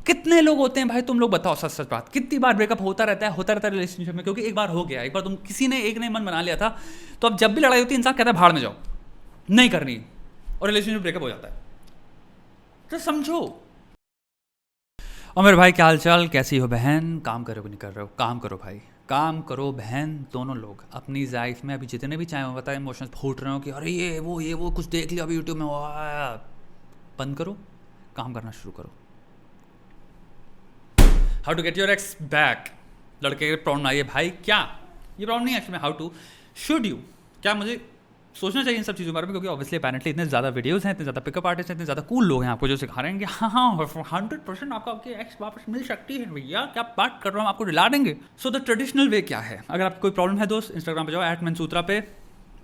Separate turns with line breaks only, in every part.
कितने लोग होते हैं भाई, तुम लोग बताओ सच सच बात, कितनी बार ब्रेकअप होता रहता है रिलेशनशिप में, क्योंकि एक बार हो गया, एक बार तुम किसी ने एक ने मन बना लिया था, तो अब जब भी लड़ाई होती है इंसान कहता है भाड़ में जाओ, नहीं करनी, और रिलेशनशिप ब्रेकअप हो जाता है। तो समझो। और मेरे भाई क्या हाल चाल, कैसी हो बहन, काम करो कि नहीं कर रहे हो? काम करो भाई, काम करो बहन, दोनों लोग अपनी लाइफ में अभी जितने भी चाहे हो, बताए इमोशंस फूट रहे हो कि अरे ये वो कुछ देख लिया अभी यूट्यूब में, बंद करो, काम करना शुरू करो। How to get your ex back, लड़के के प्रॉब्लम आई है भाई, क्या ये प्रॉब्लम नहीं है actually, how to should you, क्या मुझे सोचना चाहिए इन सब चीज़ों के बारे में, क्योंकि ऑब्वियसली अपेरेंटली इतने ज़्यादा वीडियोस हैं, इतने ज़्यादा पिकअप आर्टिस्ट हैं, इतने ज़्यादा कूल लोग हैं आपको जो सिखा रहे हैं कि हाँ 100% आपको आपके एक्स वापस मिल सकती है भैया, क्या बात कर रहा हूँ, आपको दिला देंगे। सो द ट्रेडिशनल वे क्या है, अगर आपको कोई प्रॉब्लम है दोस्त, इंस्टाग्राम पे जाओ @मनसूत्रा पे,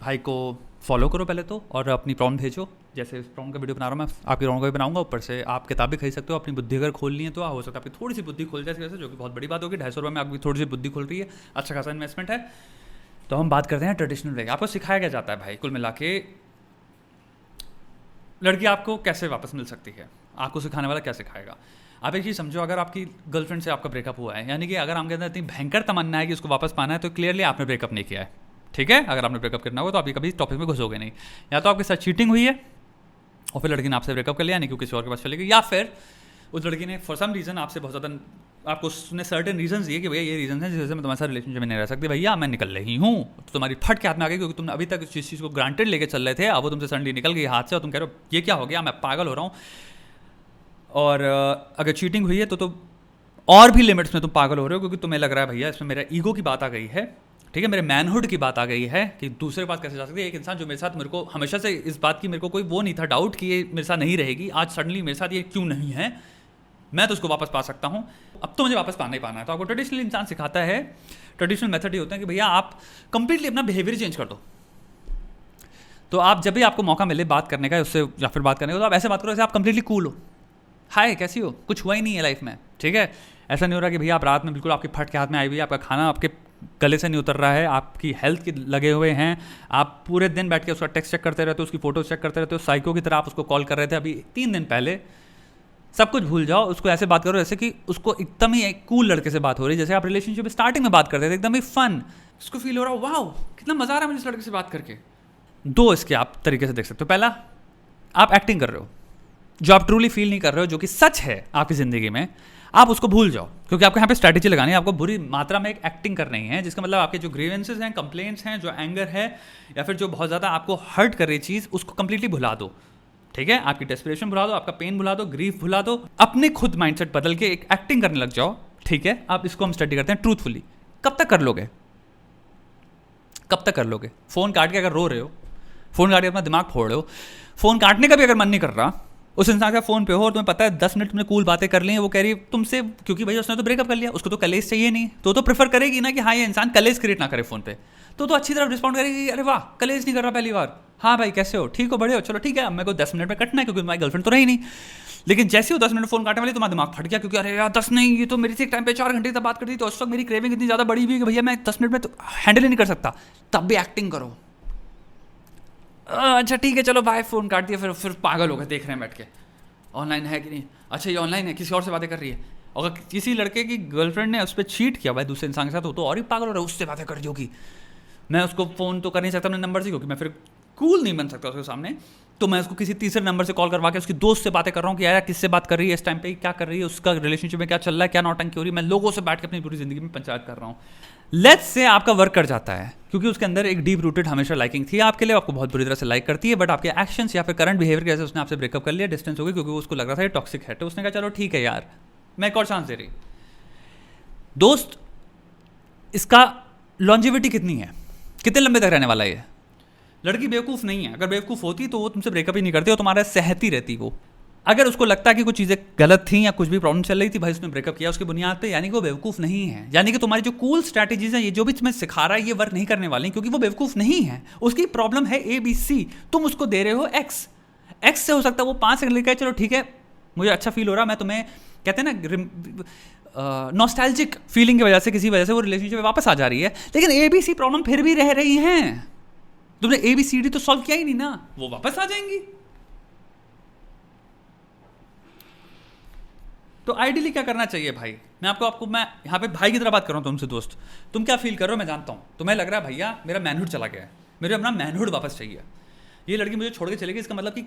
भाई को फॉलो करो पहले तो, और अपनी प्रॉब्लम भेजो। जैसे इस प्रॉब्लम का वीडियो बना रहा हूँ मैं, आपकी प्रॉब्लम का भी बनाऊंगा, ऊपर से आप किताबें खरीद सकते हो, अपनी बुद्धि अगर खोलनी है तो हो सकता है आपकी थोड़ी सी बुद्धि खोल जाए वैसे, जो कि बहुत बड़ी बात होगी। 250 रुपये में आपकी थोड़ी सी बुद्धि खुल रही है, अच्छा खासा इन्वेस्टमेंट है। तो हम बात करते हैं ट्रेडिशनल वे, आपको सिखाया क्या जाता है भाई, कुल मिला के लड़की आपको कैसे वापस मिल सकती है, आपको सिखाने वाला क्या सिखाएगा। आप एक चीज़ समझो, अगर आपकी गर्लफ्रेंड से आपका ब्रेकअप हुआ है, यानी कि अगर आपके अंदर इतनी भयंकर तमन्ना है कि उसको वापस पाना है, तो क्लियरली आपने ब्रेकअप नहीं किया है, ठीक है। अगर आपने ब्रेकअप करना होगा तो आप कभी टॉपिक में घुसोगे नहीं, या तो आपके साथ चीटिंग हुई है और फिर लड़की ने आपसे ब्रेकअप कर लिया, यानी कि किसी और के पास चली गई, या फिर उस लड़की ने फॉर सम रीज़न आपसे बहुत ज़्यादा, आपको उसने सर्टेन रीजन दिए कि भैया ये रीजन है जिससे मैं तुम्हारे साथ रिलेशनशिप में नहीं रह सकती, भैया मैं निकल रही हूँ, तो तुम्हारी फट के हाथ में आ गई, क्योंकि तुमने अभी तक जिस चीज़ को ग्रांटेड लेके चल रहे थे, अब वो तुमसे सडनली निकल गई हाथ से, और तुम कह रहे हो ये क्या हो गया, मैं पागल हो रहा हूँ। और अगर चीटिंग हुई है तो और भी लिमिट्स में तुम पागल हो रहे हो, क्योंकि तुम्हें लग रहा है भैया इसमें मेरा ईगो की बात आ गई है, ठीक है, मेरे मैनहुड की बात आ गई है, कि दूसरे पास कैसे जा सकती है। एक इंसान जो मेरे साथ, मेरे को हमेशा से इस बात की मेरे को कोई वो नहीं था डाउट कि ये मेरे साथ नहीं रहेगी, आज सडनली मेरे साथ ये क्यों नहीं है, मैं तो उसको वापस पा सकता हूँ, अब तो मुझे वापस पाना ही पाना है। तो आपको ट्रेडिशनल इंसान सिखाता है, ट्रेडिशनल मेथड ये होता है कि भैया आप कंप्लीटली अपना बिहेवियर चेंज कर दो। तो आप जब भी आपको मौका मिले बात करने का उससे, या फिर बात करने का, तो आप ऐसे बात करो जैसे आप कंप्लीटली कूल हो, हाय कैसी हो, कुछ हुआ ही नहीं है लाइफ में, ठीक है। ऐसा नहीं हो रहा कि भैया आप रात में बिल्कुल आपके फट के हाथ में आई हुई है, आपका खाना आपके गले से नहीं उतर रहा है, आपकी हेल्थ के लगे हुए हैं, आप पूरे दिन बैठ के उसका टेक्स्ट चेक करते रहते हो, उसकी फोटो चेक करते रहते हो, साइको की तरह आप उसको कॉल कर रहे थे अभी 3 दिन पहले। सब कुछ भूल जाओ, उसको ऐसे बात करो जैसे कि उसको एकदम ही एक कूल लड़के से बात हो रही है, जैसे आप रिलेशनशिप स्टार्टिंग में बात करते थे, एकदम ही फन, उसको फील हो रहा हो वाओ कितना मजा आ रहा है मुझे इस लड़के से बात करके। दो इसके आप तरीके से देख सकते हो, पहला आप एक्टिंग कर रहे हो, जो आप ट्रूली फील नहीं कर रहे हो, जो कि सच है आपकी ज़िंदगी में, आप उसको भूल जाओ, क्योंकि आपको यहाँ पे स्ट्रैटेजी लगानी है, आपको बुरी मात्रा में एक एक्टिंग करनी है, जिसका मतलब आपके जो ग्रीवेंसेस हैं, कंप्लेंट्स हैं, जो एंगर है, या फिर जो बहुत ज़्यादा आपको हर्ट कर रही चीज़, उसको कंप्लीटली भुला दो, ठीक है। आपकी डेस्परेशन भुला दो, आपका पेन भुला दो, ग्रीफ भुला दो, अपने खुद माइंडसेट बदल के एक एक्टिंग करने लग जाओ, ठीक है। आप इसको हम स्टडी करते हैं ट्रूथफुली। कब तक कर लोगे, कब तक कर लोगे? फ़ोन काट के अगर रो रहे हो, फ़ोन काट के अपना दिमाग फोड़ रहे हो, फ़ोन काटने का भी अगर मन नहीं कर रहा, उस इंसान का फ़ोन पे हो और तुम्हें पता है 10 मिनट में कूल बातें कर ली हैं, वो कह रही है तुमसे, क्योंकि भैया उसने तो ब्रेकअप कर लिया, उसको तो कलेश चाहिए नहीं, तो प्रेफर करेगी ना कि हाँ ये इंसान कलेश क्रिएट ना करे फ़ोन पे, तो अच्छी तरह रिस्पॉन्ड करेगी, अरे वाह कलेश नहीं कर रहा पहली बार, हाँ भाई कैसे हो, ठीक हो, बड़े हो, चलो ठीक है, अब मेरे को 10 मिनट में कटना है क्योंकि तुम्हारी गर्लफ्रेंड तो रही नहीं। लेकिन जैसे ही 10 मिनट फ़ोन काटने वाली तुम्हारा दिमाग फट गया, क्योंकि अरे यार 10 नहीं, ये तो मेरी से एक टाइम पे 4 घंटे तक बात करती थी, तो उस वक्त मेरी क्रेविंग इतनी ज़्यादा बड़ी हुई कि भैया मैं 10 मिनट में तो हैंडल ही नहीं कर सकता, तब भी एक्टिंग करो, अच्छा ठीक है चलो बाय, फ़ोन काट दिया, फिर पागल हो गए देख रहे हैं बैठ के ऑनलाइन है कि नहीं, अच्छा ये ऑनलाइन है, किसी और से बातें कर रही है। अगर किसी लड़के की गर्लफ्रेंड ने उस पर चीट किया भाई दूसरे इंसान के साथ, हो तो और ही पागल हो रहा है, उससे बातें कर रही होगी, मैं उसको फ़ोन तो कर नहीं सकता अपने नंबर से, क्योंकि मैं फिर कूल नहीं बन सकता उसके सामने, तो मैं उसको किसी तीसरे नंबर से कॉल करवा के उसकी दोस्त से बातें कर रहा हूँ कि यार किससे बात कर रही है इस टाइम पे, क्या कर रही है, उसका रिलेशनशिप में क्या चल रहा है, क्या नौटंकी हो रही है, मैं लोगों से बैठ के अपनी पूरी ज़िंदगी में पंचायत कर रहा हूँ। लेट्स से आपका वर्क कर जाता है, क्योंकि उसके अंदर एक डीप रूटेड हमेशा लाइकिंग थी आपके लिए, आपको बहुत बुरी तरह से लाइक करती है, बट आपके एक्शंस या फिर करंट बिहेवियर की वजह से उसने आपसे ब्रेकअप कर लिया, डिस्टेंस हो गई, क्योंकि उसको लग रहा था ये टॉक्सिक है, तो उसने कहा चलो ठीक है यार मैं एक और चांस दे रही। दोस्त इसका लॉन्जिविटी कितनी है, कितने लंबे तक रहने वाला है? लड़की बेवकूफ़ नहीं है, अगर बेवकूफ़ होती तो वो तुमसे ब्रेकअप ही नहीं करती, और तुम्हारा सहती रहती वो। अगर उसको लगता है कि कुछ चीज़ें गलत थी या कुछ भी प्रॉब्लम चल रही थी, भाई उसने ब्रेकअप किया उसकी बुनियाद पे, यानी कि वो बेवकूफ़ नहीं है, यानी कि तुम्हारी जो कूल स्ट्रैटेजीज हैं, ये जो भी तुम्हें सिखा रहा है, ये वर्क नहीं करने वाली, क्योंकि वो बेवकूफ़ नहीं है, उसकी प्रॉब्लम है ABC, तुम उसको दे रहे हो X से हो सकता है वो 5 सेकंड लेकर चलो ठीक है मुझे अच्छा फील हो रहा, मैं तुम्हें कहते हैं ना नॉस्टैल्जिक फीलिंग की वजह से, किसी वजह से वो रिलेशनशिप में वापस आ जा रही है, लेकिन ABC प्रॉब्लम फिर भी रह रही हैं, तुमने ABCD तो सॉल्व किया ही नहीं ना, वो वापस आ जाएंगी। तो आइडियली क्या करना चाहिए भाई, मैं यहाँ पे भाई की तरह बात कर रहा हूँ तुमसे दोस्त, तुम क्या फील कर रहे हो मैं जानता हूँ। तुम्हें लग रहा है भैया मेरा मैनहुड चला गया है, मेरे अपना मैनहुड वापस चाहिए, ये लड़की मुझे छोड़ के चली गई, इसका मतलब कि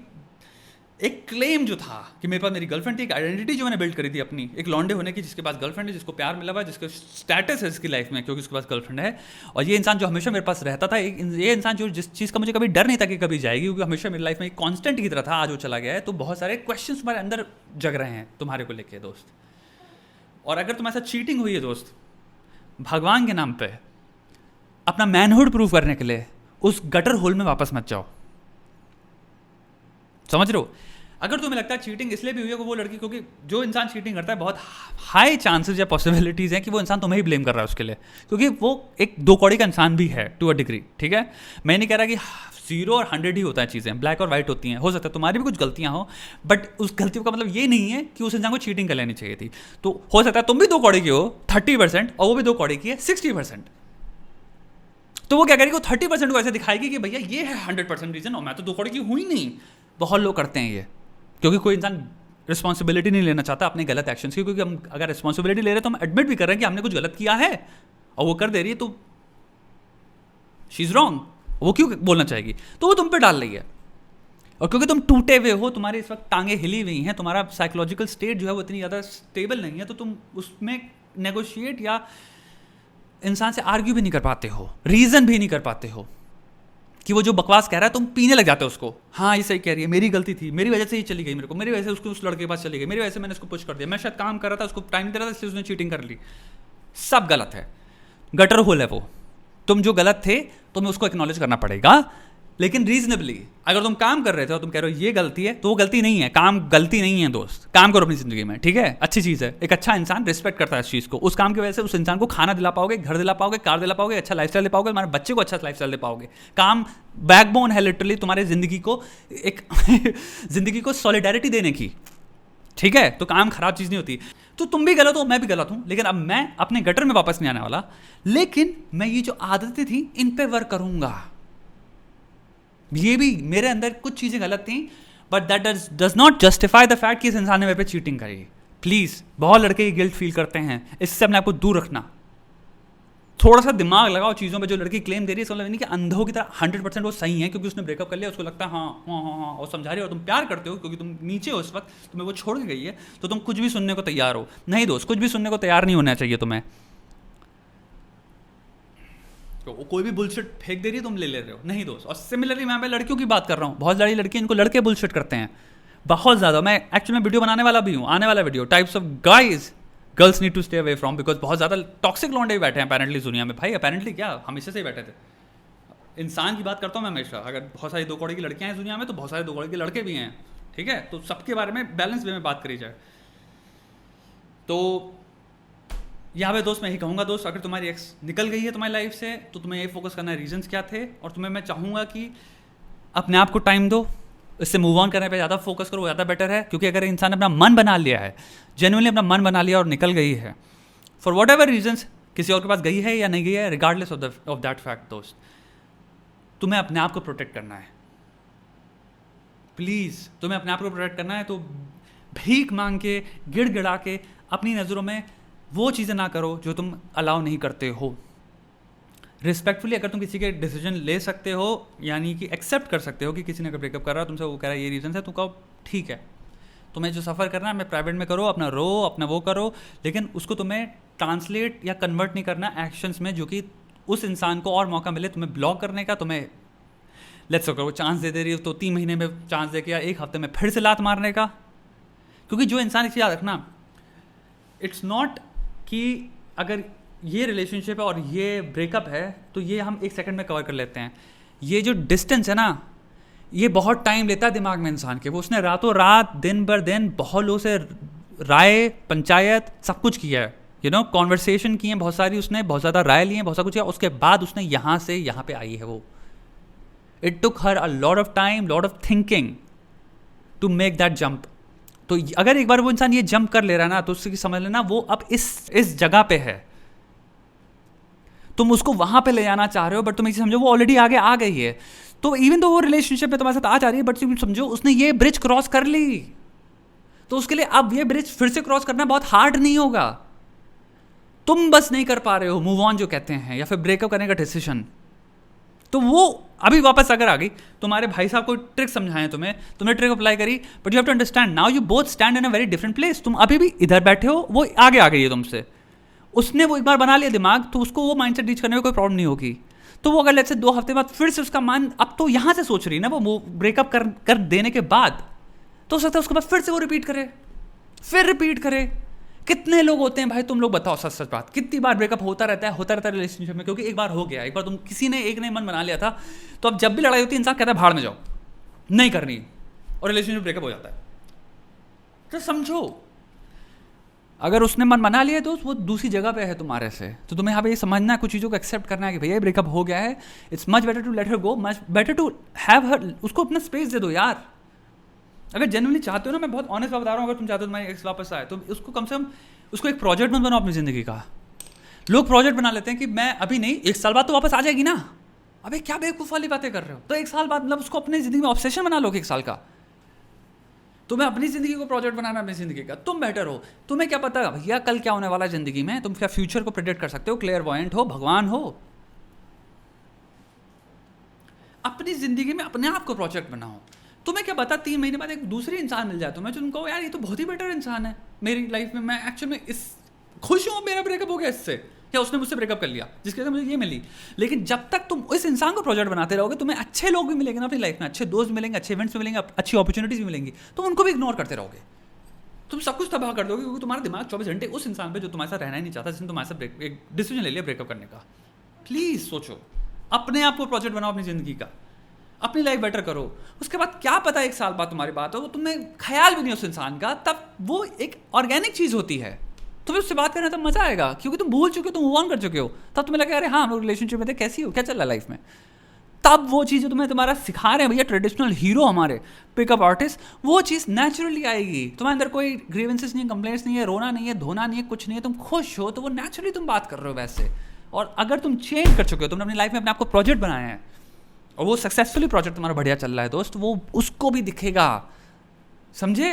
एक क्लेम जो था कि मेरे पास मेरी गर्लफ्रेंड थी, एक आइडेंटिटी जो मैंने बिल्ड करी थी अपनी, एक लॉन्डे होने की, जिसके पास गर्लफ्रेंड है, जिसको प्यार मिला हुआ है, जिसका स्टेटस है इसकी लाइफ में क्योंकि उसके पास गर्लफ्रेंड है, और ये इंसान जो हमेशा मेरे पास रहता था, ये इंसान जो जिस चीज़ का मुझे कभी डर नहीं था कि कभी जाएगी, क्योंकि हमेशा मेरी लाइफ में एक कॉन्स्टेंट की तरह था, आज वो चला गया है, तो बहुत सारे क्वेश्चन तुम्हारे अंदर जग रहे हैं तुम्हारे को लेके दोस्त। और अगर तुम्हारे साथ चीटिंग हुई है दोस्त, भगवान के नाम पे अपना मैनहुड प्रूव करने के लिए उस गटर होल में वापस मत जाओ, समझ रहे हो। अगर तुम्हें लगता है चीटिंग इसलिए भी हुई है कि वो लड़की, क्योंकि जो इंसान चीटिंग करता है बहुत हाई चांसेस या पॉसिबिलिटीज़ हैं कि वो इंसान तुम्हें ही ब्लेम कर रहा है उसके लिए, क्योंकि वो एक दो कौड़ी का इंसान भी है टू अ डिग्री, ठीक है। मैं नहीं कह रहा कि 0 और 100 ही होता है, चीज़ें ब्लैक और वाइट होती हैं, हो सकता है तुम्हारी भी कुछ गलतियां हो, बट उस गलतियों का मतलब ये नहीं है कि उस इंसान को चीटिंग कर लेनी चाहिए थी। तो हो सकता है तुम भी दो कौड़ी की हो 30% और वो भी दो कौड़ी की है 60%, तो वो क्या करेगी, वो 30% को ऐसे दिखाएगी कि भैया ये है 100% रीजन और मैं तो दो कौड़ी की हुई नहीं। बहुत लोग करते हैं ये, क्योंकि कोई इंसान रिस्पॉन्सिबिलिटी नहीं लेना चाहता अपने गलत एक्शंस की, क्योंकि हम अगर रिस्पॉन्सिबिलिटी ले रहे हैं तो हम एडमिट भी कर रहे हैं कि हमने कुछ गलत किया है, और वो कर दे रही है तो शी इज रॉन्ग, वो क्यों बोलना चाहेगी, तो वो तुम पे डाल रही है। और क्योंकि तुम टूटे हुए हो, तुम्हारे इस वक्त टांगे हिली हुई हैं, तुम्हारा साइकोलॉजिकल स्टेट जो है वो इतनी ज़्यादा स्टेबल नहीं है, तो तुम उसमें नेगोशिएट या इंसान से आर्ग्यू भी नहीं कर पाते हो, रीज़न भी नहीं कर पाते हो कि वो जो बकवास कह रहा है तुम पीने लग जाते हो उसको। हाँ ये सही कह रही है, मेरी गलती थी, मेरी वजह से ही चली गई, मेरे को मेरी वजह से उसको उस लड़के के पास चली गई, मेरी वजह से मैंने उसको पुश कर दिया, मैं शायद काम कर रहा था, उसको टाइम दे रहा था इसलिए उसने चीटिंग कर ली। सब गलत है, गटर होल है वो। तुम जो गलत थे तुम्हें उसको एक्नॉलेज करना पड़ेगा, लेकिन रीजनेबली। अगर तुम काम कर रहे थे और तुम कह रहे हो ये गलती है, तो वो गलती नहीं है, काम गलती नहीं है दोस्त। काम करो अपनी जिंदगी में, ठीक है, अच्छी चीज़ है। एक अच्छा इंसान रिस्पेक्ट करता है इस चीज़ को, उस काम की वजह से उस इंसान को खाना दिला पाओगे, घर दिला पाओगे, कार दिला पाओगे, अच्छा लाइफस्टाइल दे पाओगे, तुम्हारे बच्चे को अच्छा लाइफस्टाइल दे पाओगे। काम बैकबोन है लिटरली तुम्हारे जिंदगी को एक जिंदगी को सॉलिडारिटी देने की, ठीक है। तो काम खराब चीज़ नहीं होती। तो तुम भी गलत हो, मैं भी गलत हूँ, लेकिन अब मैं अपने गटर में वापस नहीं आने वाला। लेकिन मैं ये जो आदतें थी इन पे वर्क करूंगा। ये भी मेरे अंदर कुछ चीज़ें गलत थी, but that does not justify the fact कि इस इंसान ने मेरे पे चीटिंग करी। प्लीज़, बहुत लड़के ये गिल्ट फील करते हैं, इससे अपने आप को दूर रखना। थोड़ा सा दिमाग लगाओ चीज़ों पे। जो लड़की क्लेम दे रही है समझ नहीं कि अंधों की तरह 100% वो सही है क्योंकि उसने ब्रेकअप कर लिया, उसको लगता है हाँ हाँ हाँ हाँ, और समझा रही हो, तुम प्यार करते हो क्योंकि तुम नीचे हो इस वक्त, तुम्हें वो छोड़ के गई है, तो तुम कुछ भी सुनने को तैयार हो। नहीं दोस्त, कुछ भी सुनने को तैयार नहीं होना चाहिए तुम्हें। तो कोई भी बुलशिट फेंक दे रही है, तुम ले रहे हो, नहीं दोस्त। और सिमिलरली मैं लड़कियों की बात कर रहा हूँ, बहुत सारी लड़की इनको लड़के बुलशिट करते हैं बहुत ज़्यादा। मैं एक्चुअली वीडियो बनाने वाला भी हूँ, आने वाला video, types of guys girls need to stay away from, because बहुत ज़्यादा टॉक्सिक लौंडे बैठे हैं अपेरेंटली दुनिया में। भाई अपेरेंटली क्या, हमेशा से ही बैठे थे। इंसान की बात करता हूँ मैं हमेशा। अगर बहुत सारी दो कौड़ी की लड़कियाँ हैं दुनिया में, तो बहुत सारे दो कौड़ी के लड़के भी हैं, ठीक है। तो सबके बारे में बैलेंस वे में बात करी जाए। तो यहाँ पे दोस्त मैं यही कहूँगा दोस्त, अगर तुम्हारी एक्स निकल गई है तुम्हारी लाइफ से, तो तुम्हें ये फोकस करना है रीजंस क्या थे, और तुम्हें मैं चाहूँगा कि अपने आप को टाइम दो, इससे मूव ऑन करने पे ज़्यादा फोकस करो, ज़्यादा बेटर है। क्योंकि अगर इंसान ने अपना मन बना लिया है, जेन्युइनली अपना मन बना लिया और निकल गई है फॉर वॉट एवर रीजन्स, किसी और के पास गई है या नहीं गई है, रिगार्डलेस ऑफ दैट फैक्ट दोस्त, तुम्हें अपने आप को प्रोटेक्ट करना है। प्लीज़, तुम्हें अपने आप को प्रोटेक्ट करना है, तो भीख मांग के, गिड़गिड़ा के, अपनी नज़रों में वो चीज़ें ना करो जो तुम अलाउ नहीं करते हो। रिस्पेक्टफुली अगर तुम किसी के डिसीजन ले सकते हो, यानी कि एक्सेप्ट कर सकते हो कि किसी ने अगर ब्रेकअप कर रहा है तुमसे, वो कह रहा है ये रीज़न है, तो कहो ठीक है, तुम्हें जो सफ़र करना है मैं प्राइवेट में करो, अपना रो, अपना वो करो, लेकिन उसको तुम्हें ट्रांसलेट या कन्वर्ट नहीं करना एक्शंस में, जो कि उस इंसान को और मौका मिले तुम्हें ब्लॉक करने का। तुम्हें लेट्स अगर वो चांस दे रही हो तो 3 महीने में चांस दे के या 1 हफ्ते में फिर से लात मारने का। क्योंकि जो इंसान, इसे याद रखना, इट्स नॉट कि अगर ये रिलेशनशिप है और ये ब्रेकअप है तो ये हम 1 सेकंड में कवर कर लेते हैं। ये जो डिस्टेंस है ना, ये बहुत टाइम लेता है दिमाग में इंसान के। वो उसने रातों रात, दिन भर दिन बहुत लोगों से राय, पंचायत, सब कुछ किया है, यू नो, कॉन्वर्सेशन की है बहुत सारी, उसने बहुत ज़्यादा राय ली है, बहुत सा कुछ किया, उसके बाद उसने यहाँ से यहाँ पे आई है वो। It took her a lot of time, lot of thinking to make that jump. तो अगर एक बार वो इंसान ये जंप कर ले रहा है ना, तो उससे समझ लेना वो अब इस जगह पे है। तुम उसको वहां पे ले जाना चाह रहे हो, बट तुम इसे समझो वो ऑलरेडी आगे आ गई है। तो इवन तो वो रिलेशनशिप में तुम्हारे साथ आ जा रही है, बट तुम समझो उसने ये ब्रिज क्रॉस कर ली। तो उसके लिए अब ये ब्रिज फिर से क्रॉस करना बहुत हार्ड नहीं होगा। तुम बस नहीं कर पा रहे हो मूव ऑन जो कहते हैं, या फिर ब्रेकअप करने का डिसीजन। तो वो अभी वापस अगर आ गई, तुम्हारे भाई साहब को ट्रिक समझाएं तुम्हें, तुमने ट्रिक अप्लाई करी, but you have to understand now you both stand in a very different place. तुम अभी भी इधर बैठे हो, वो आगे आ गई है तुमसे, उसने वो एक बार बना लिया दिमाग, तो उसको वो माइंडसेट रीच करने में कोई प्रॉब्लम नहीं होगी। तो वो अगर लेट्स से 2 हफ्ते बाद फिर से उसका मन अब तो यहाँ से सोच रही है ना, वो ब्रेकअप कर देने के बाद, तो हो सकता है उसके बाद फिर से वो रिपीट करे, फिर रिपीट करे। कितने लोग होते हैं भाई, तुम लोग बताओ सच सच बात, कितनी बार ब्रेकअप होता रहता है रिलेशनशिप में, क्योंकि एक बार हो गया, एक बार तुम किसी ने एक ने मन बना लिया था, तो अब जब भी लड़ाई होती है इंसान कहता है भाड़ में जाओ, नहीं करनी, और रिलेशनशिप ब्रेकअप हो जाता है। तो समझो, अगर उसने मन बना लिया तो वो दूसरी जगह पे है तुम्हारे से, तो तुम्हें यहाँ पे ये समझना है, कुछ चीज़ों को एक्सेप्ट करना है कि भैया ब्रेकअप हो गया है, it's much better to let her go, much better to have her, उसको अपना स्पेस दे दो यार। अगर जेन्युइनली चाहते हो ना, मैं बहुत ऑनेस्ट बात बता रहा हूँ, अगर तुम चाहते हो तुम्हारी एक्स वापस आए, तो उसको कम से कम उसको एक प्रोजेक्ट मत बनाओ अपनी ज़िंदगी का। लोग प्रोजेक्ट बना लेते हैं कि मैं अभी नहीं, 1 साल बाद तो वापस आ जाएगी ना, अबे क्या बेवकूफ़ वाली बातें कर रहे हो, तो 1 साल बाद मतलब उसको अपनी ज़िंदगी में ऑब्सेशन बना लो 1 साल का। तुम्हें अपनी ज़िंदगी को प्रोजेक्ट बनाना, अपनी ज़िंदगी का, तुम बेटर हो, तुम्हें क्या पता भैया कल क्या होने वाला है ज़िंदगी में, तुम क्या फ्यूचर को प्रेडिक्ट कर सकते हो, क्लियरवॉयंट हो, भगवान हो। अपनी ज़िंदगी में अपने आप को प्रोजेक्ट बनाओ। तुम्हें क्या पता 3 महीने बाद एक दूसरी इंसान मिल जाए तुम्हें, जो तुम कहो यार ये तो बहुत ही बेटर इंसान है मेरी लाइफ में, मैं एक्चुअल में इस खुश हूँ, मेरा ब्रेकअप हो गया इससे, या उसने मुझसे ब्रेकअप कर लिया जिसके वजह से मुझे ये मिली। लेकिन जब तक तुम इस इंसान को प्रोजेक्ट बनाते रहोगे, तुम्हें अच्छे लोग भी मिलेंगे ना अपनी लाइफ में, अच्छे दोस्त मिलेंगे, अच्छे इवेंट्स मिलेंगे, अच्छी अपॉर्चुनिटीज भी मिलेंगी, तुम उनको भी इग्नोर करते रहोगे, तुम सब कुछ तबाह कर दोगे, क्योंकि तुम्हारा दिमाग 24 घंटे उस इंसान पे जो तुम्हारे साथ रहना ही नहीं चाहता, जिसने तुम्हारे साथ एक डिसीजन ले लिया ब्रेकअप करने का। प्लीज़ सोचो, अपने आप को प्रोजेक्ट बनाओ अपनी ज़िंदगी का, अपनी लाइफ बेटर करो। उसके बाद क्या पता 1 साल बाद तुम्हारी बात हो, वो तुम्हें ख्याल भी नहीं उस इंसान का, तब वो एक ऑर्गेनिक चीज़ होती है, तुम्हें उससे बात करना तब मजा आएगा, क्योंकि तुम भूल चुके हो, तुम मूव ऑन कर चुके हो, तब तुम्हें लगे अरे हाँ हम लोग रिलेशनशिप में थे, कैसी हो, क्या चल रहा है लाइफ में। तब वो चीज़ें तुम्हें तुम्हारा सिखा रहे हैं भैया ट्रेडिशनल हीरो हमारे पिकअप आर्टिस्ट, वो चीज़ नेचुरली आएगी। तुम्हारे अंदर कोई ग्रीवेंसेस नहीं है, कंप्लेंट्स नहीं है, रोना नहीं है, धोना नहीं है, कुछ नहीं है, तुम खुश हो, तो वो नेचुरली तुम बात कर रहे हो वैसे। और अगर तुम चेंज कर चुके हो, तुमने अपनी लाइफ में अपने आपको प्रोजेक्ट बनाया है, और वो सक्सेसफुली प्रोजेक्ट तुम्हारा बढ़िया चल रहा है दोस्त, वो उसको भी दिखेगा, समझे।